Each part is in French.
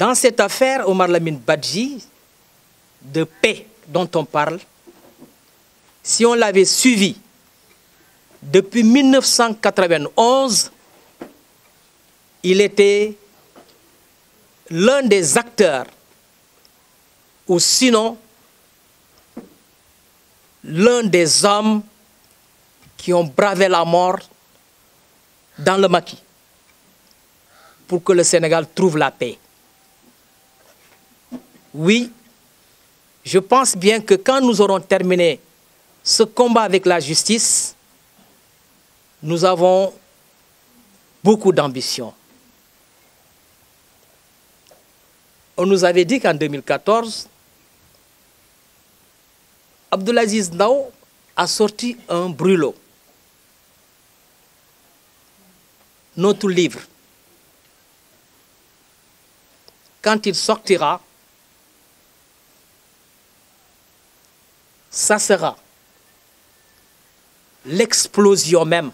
Dans cette affaire, Omar Lamine Badji, de paix dont on parle, si on l'avait suivi depuis 1991, il était l'un des acteurs, ou sinon l'un des hommes qui ont bravé la mort dans le maquis pour que le Sénégal trouve la paix. Oui, je pense bien que quand nous aurons terminé ce combat avec la justice, nous avons beaucoup d'ambition. On nous avait dit qu'en 2014, Abdelaziz Ndao a sorti un brûlot. Notre livre. Quand il sortira, ça sera l'explosion même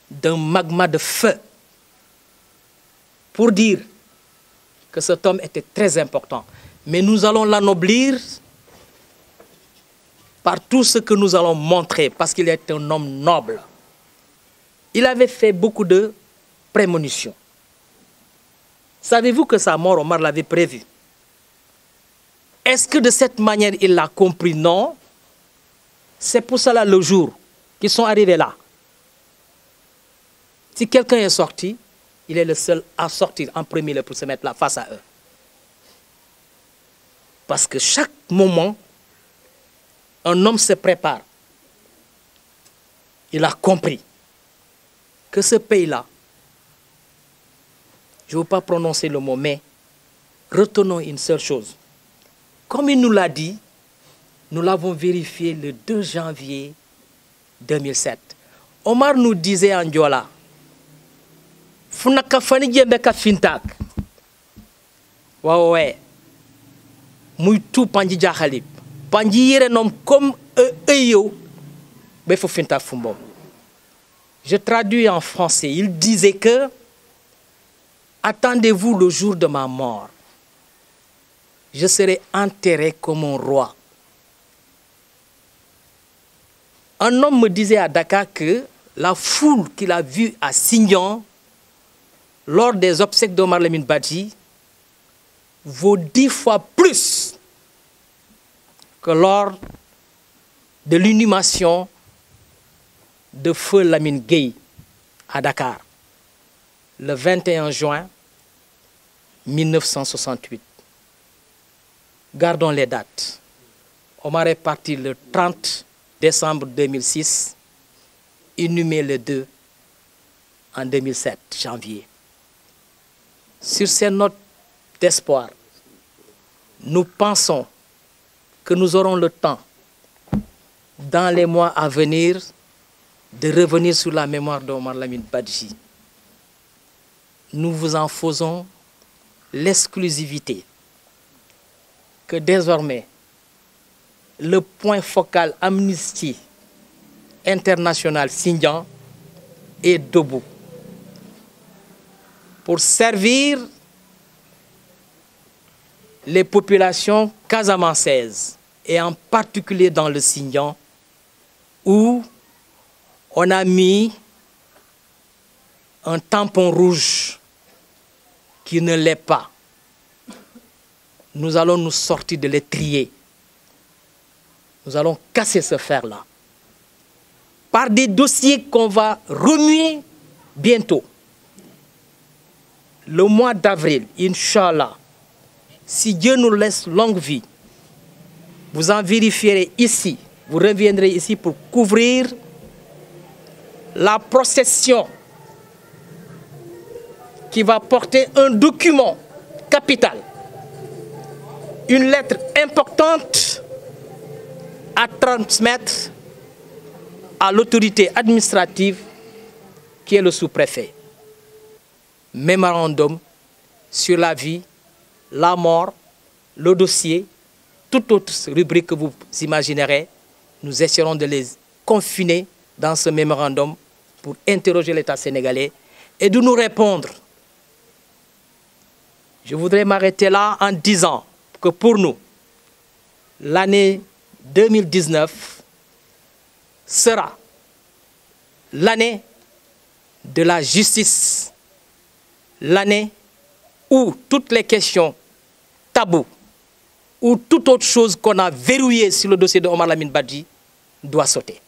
d'un magma de feu pour dire que cet homme était très important. Mais nous allons l'anoblir par tout ce que nous allons montrer, parce qu'il est un homme noble. Il avait fait beaucoup de prémonitions. Savez-vous que sa mort, Omar l'avait prévu? Est-ce que de cette manière, il l'a compris? Non. C'est pour cela le jour qu'ils sont arrivés là. Si quelqu'un est sorti, il est le seul à sortir en premier pour se mettre là face à eux. Parce que chaque moment, un homme se prépare. Il a compris que ce pays-là, je ne veux pas prononcer le mot, mais retenons une seule chose. Comme il nous l'a dit, nous l'avons vérifié le 2 janvier 2007. Omar nous disait en Diola, Funaka fani jembeka fintak. Ouais. Mouitou panji jahalib. Panji yere nom comme eyo. Befo fintak fumbom. Je traduis en français. Il disait que attendez-vous le jour de ma mort. Je serai enterré comme un roi. Un homme me disait à Dakar que la foule qu'il a vue à Sindian lors des obsèques d'Omar Lamine Badji vaut 10 fois plus que lors de l'inhumation de Feu Lamine Gueye à Dakar, le 21 juin 1968. Gardons les dates. Omar est parti le 30 décembre 2006, inhumé le 2 en 2007, janvier. Sur ces notes d'espoir, nous pensons que nous aurons le temps, dans les mois à venir, de revenir sur la mémoire d'Omar Lamine Badji. Nous vous en faisons l'exclusivité que désormais, le point focal Amnesty International Sindian est debout pour servir les populations casamançaises et en particulier dans le Sindian où on a mis un tampon rouge qui ne l'est pas. Nous allons nous sortir de l'étrier. Nous allons casser ce fer-là par des dossiers qu'on va remuer bientôt. Le mois d'avril, Inch'Allah, si Dieu nous laisse longue vie, vous en vérifierez ici, vous reviendrez ici pour couvrir la procession qui va porter un document capital, une lettre importante à transmettre à l'autorité administrative qui est le sous-préfet. Mémorandum sur la vie, la mort, le dossier, toute autre rubrique que vous imaginerez, nous essaierons de les confiner dans ce mémorandum pour interroger l'État sénégalais et de nous répondre. Je voudrais m'arrêter là en disant que pour nous, l'année 2019 sera l'année de la justice, l'année où toutes les questions tabous ou toute autre chose qu'on a verrouillée sur le dossier de Omar Lamine Badji doit sauter.